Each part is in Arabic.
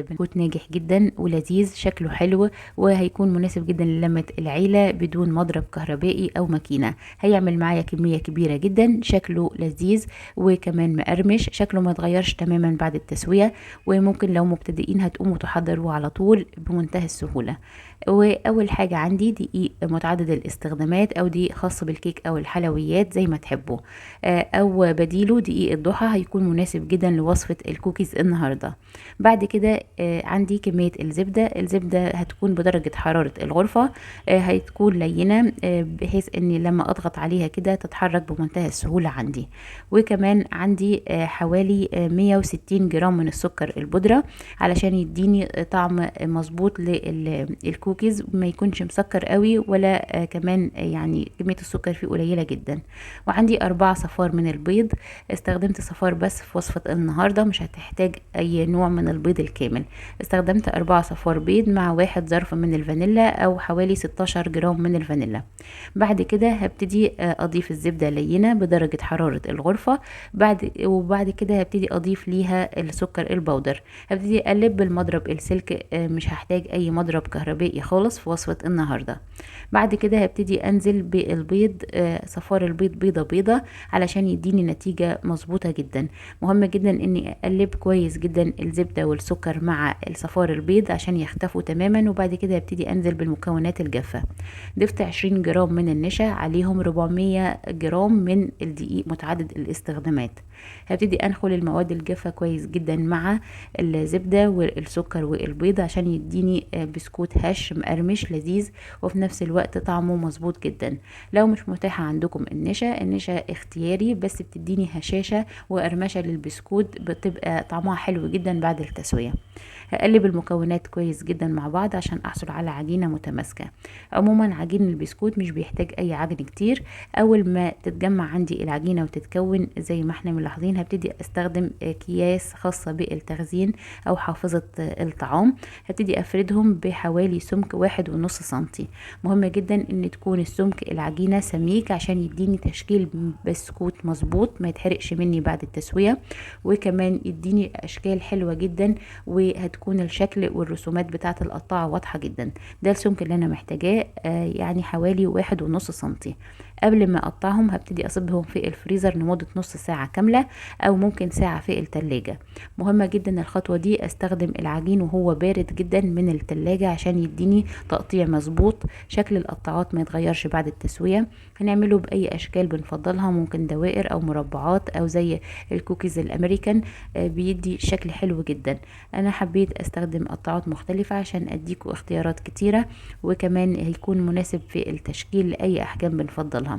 بسكوت ناجح جدا ولذيذ، شكله حلو وهيكون مناسب جدا للمة العيلة بدون مضرب كهربائي او ماكينة. هيعمل معايا كمية كبيرة جدا، شكله لذيذ وكمان مقرمش، شكله ما اتغيرش تماما بعد التسوية، وممكن لو مبتدئين هتقوموا تحضروه على طول بمنتهى السهولة. واول حاجة عندي دقيق متعدد الاستخدامات او دقيق خاص بالكيك او الحلويات زي ما تحبوا، او بديله دقيق الضحى هيكون مناسب جدا لوصفة الكوكيز النهاردة. بعد كده عندي كمية الزبدة هتكون بدرجة حرارة الغرفة، هتكون لينة بحيث اني لما اضغط عليها كده تتحرك بمنتهى السهولة عندي. وكمان عندي حوالي 160 جرام من السكر البودرة علشان يديني طعم مظبوط للكوكيز، ما يكونش مسكر قوي ولا كمان يعني كمية السكر فيه قليلة جدا. وعندي 4 صفار من البيض، استخدمت صفار بس في وصفة النهاردة، مش هتحتاج اي نوع من البيض الكامل. استخدمت 4 صفار بيض مع 1 ظرف من الفانيلا او حوالي 16 جرام من الفانيلا. بعد كده هبتدي اضيف الزبدة لينة بدرجة حرارة الغرفة. وبعد كده هبتدي اضيف ليها السكر البودر، هبتدي اقلب بالمضرب السلك، مش هحتاج اي مضرب كهربائي خالص في وصفة النهاردة. بعد كده هبتدي انزل بالبيض، صفار البيض بيضة بيضة علشان يديني نتيجة مظبوطة جدا. مهم جدا اني اقلب كويس جدا الزبدة والسكر مع الصفار البيض عشان يختفوا تماما. وبعد كده هبتدي انزل بالمكونات الجافة. ضفت 20 جرام من النشا، عليهم 400 جرام من الدقيق متعدد الاستخدامات. هبتدي انخل المواد الجافة كويس جدا مع الزبدة والسكر والبيض عشان يديني بسكوت هش مقرمش لذيذ وفي نفس الوقت طعمه مظبوط جدا. لو مش متاحة عندكم النشا اختياري، بس بتديني هشاشة وقرمشة للبسكوت، بتبقى طعمها حلو جدا بعد التسوية. هقلب المكونات كويس جدا مع بعض عشان احصل على عجينة متماسكة. عموما عجين البسكوت مش بيحتاج اي عجن كتير. اول ما تتجمع عندي العجينة وتتكون زي ما احنا ملاحظين، هبتدي استخدم اكياس خاصة بالتخزين او حافظة الطعام. هبتدي افردهم بحوالي سمك 1.5 سنتي. مهم جدا ان تكون السمك العجينة سميك عشان يديني تشكيل بسكوت مظبوط ما يتحرقش مني بعد التسوية، وكمان يديني اشكال حلوة جدا، وهتكون الشكل والرسومات بتاعة القطاعة واضحة جدا. ده السمك اللي انا محتاجاه، يعني حوالي 1.5 سنتي. قبل ما اقطعهم هبتدي اصبهم في الفريزر لمدة نص ساعة كاملة او ممكن ساعة في التلاجة. مهمة جدا الخطوة دي، استخدم العجين وهو بارد جدا من التلاجة عشان يديني تقطيع مظبوط، شكل القطاعات ما يتغيرش بعد التسوية. هنعمله باي اشكال بنفضلها، ممكن دوائر او مربعات او زي الكوكيز الامريكان، بيدي شكل حلو جدا. انا حبيت استخدم قطاعات مختلفة عشان اديكوا اختيارات كتيرة، وكمان هيكون مناسب في التشكيل لاي احجام بنفضلها.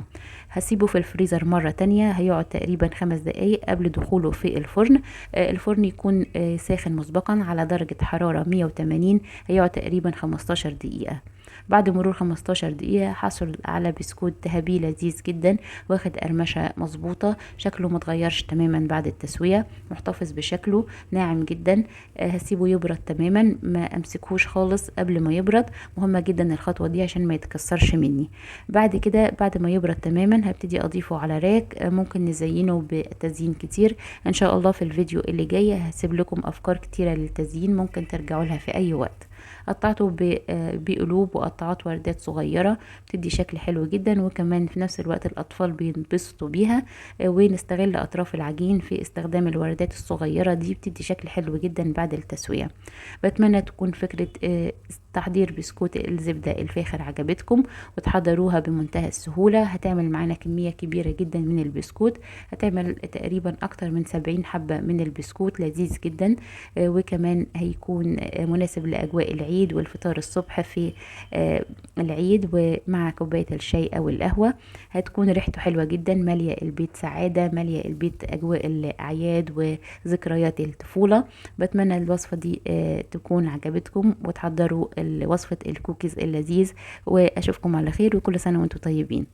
هسيبه في الفريزر مرة تانية، هيقعد تقريبا 5 دقايق قبل دخوله في الفرن. الفرن يكون ساخن مسبقا على درجة حرارة 180، هيقعد تقريبا 15 دقيقة. بعد مرور 15 دقيقة حصل على بسكوت ذهبي لذيذ جدا، واخد قرمشة مظبوطة، شكله متغيرش تماما بعد التسوية، محتفظ بشكله ناعم جدا. هسيبه يبرد تماما، ما امسكهوش خالص قبل ما يبرد. مهمة جدا الخطوة دي عشان ما يتكسرش مني. بعد كده بعد ما يبرد تماما هبتدي اضيفه على راك، ممكن نزينه بتزيين كتير. ان شاء الله في الفيديو اللي جاي هسيب لكم افكار كتيرة للتزيين، ممكن ترجعوا لها في اي وقت. قطعته بقلوب وقطعات وردات صغيرة، بتدي شكل حلو جدا، وكمان في نفس الوقت الأطفال بينبسطوا بيها. ونستغل أطراف العجين في استخدام الوردات الصغيرة دي، بتدي شكل حلو جدا بعد التسوية. بتمنى تكون فكرة تحضير بسكوت الزبدة الفاخر عجبتكم وتحضروها بمنتهى السهولة. هتعمل معانا كمية كبيرة جدا من البسكوت، هتعمل تقريبا أكتر من 70 حبة من البسكوت، لذيذ جدا. وكمان هيكون مناسب لأجواء العيد والفطار الصبح في العيد ومع كوباية الشاي أو القهوة. هتكون ريحته حلوة جدا، مالية البيت سعادة، مالية البيت أجواء الأعياد وذكريات الطفولة. بتمنى الوصفة دي تكون عجبتكم وتحضروا وصفة الكوكيز اللذيذ، وأشوفكم على خير وكل سنة وانتم طيبين.